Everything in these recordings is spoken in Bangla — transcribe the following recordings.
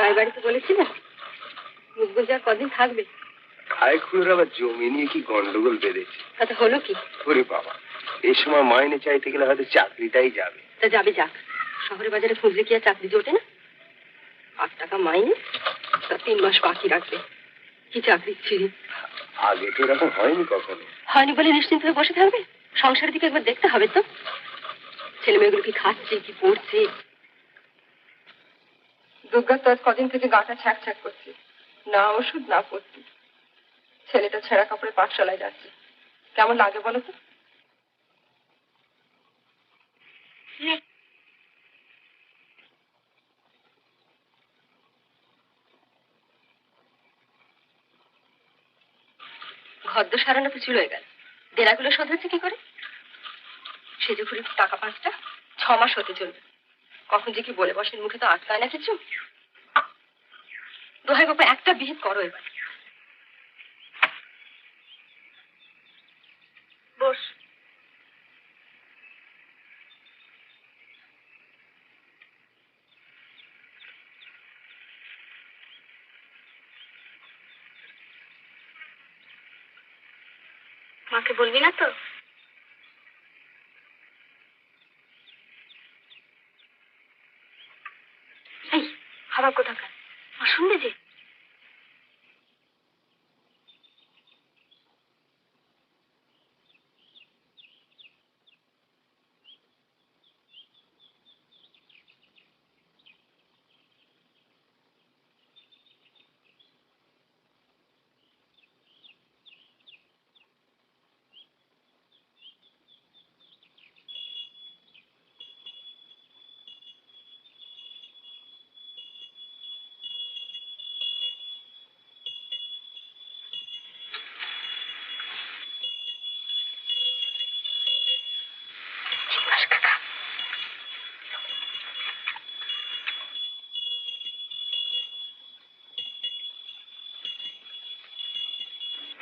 রায়বাড়িতে বলেছিলেন মুখগুজা কদিন থাকবে? খায় খুঁড়োর আবার জমি নিয়ে কি গন্ডগোল বেঁধেছে। তাতে হলো কি? ওরে বাবা, এই সময় মাইনে চাইতে গেলে হয়তো চাকরিটাই যাবে। তা যাবে যাক, শহরে বাজারে খুঁজলে কি আর চাকরি জোটে না? 8 টাকা মাইনে, তা 3 মাস বাকি রাখবে। কি চাকরি ছিঁড়ি! আগে তো এরকম হয়নি কখনো। হয়নি বলে নিশ্চিন্ত হয়ে বসে থাকবে? সংসারের দিকে একবার দেখতে হবে তো। ছেলে মেয়েগুলো কি খাচ্ছে, কি পড়ছে? দুর্গার তো আজ কদিন থেকে গাটা ছ্যাক ছ্যাক করছে, না ওষুধ না পড়তে। ছেলেটা ছেঁড়া কাপড়ে পাঠশালায় যাচ্ছে, কেমন লাগে বলো তো? ঘদ্দ সারানো তো চলে গেল, দেনাগুলো শোধ হচ্ছে কি করে? সেজুখুরি টাকা 5টা 6 মাস হতে চলবে। কখন যে কি বলে বসেন, মুখে তো আটকায় না কিছু। দোহাই বাবা, একটা বিহিত করো এবার। বস। মাকে বলবি না তো? এই খাবার কোথাকার, মা শুনবে যে।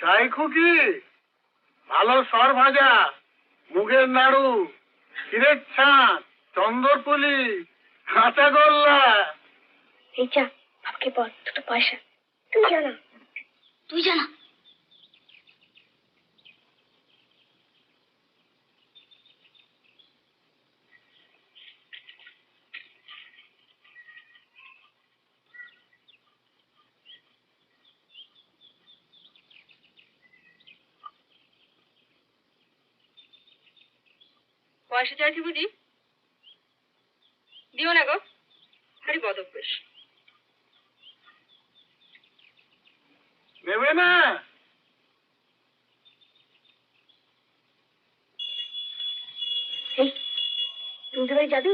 চাই খুকি, ভালো সর ভাজা, মুগের নাড়ু, ক্ষীরের ছাঁচ, চন্দরপুলি, কাঁচা গোল্লা। এই যা, বাপকে বল 2টো পয়সা। তুই জানা। পয়সা চাইছি বুঝি? দিও না গো, ভারী বদ অভ্যেস। নেবে না? এই, তুমি তো বাড়ি যাবি?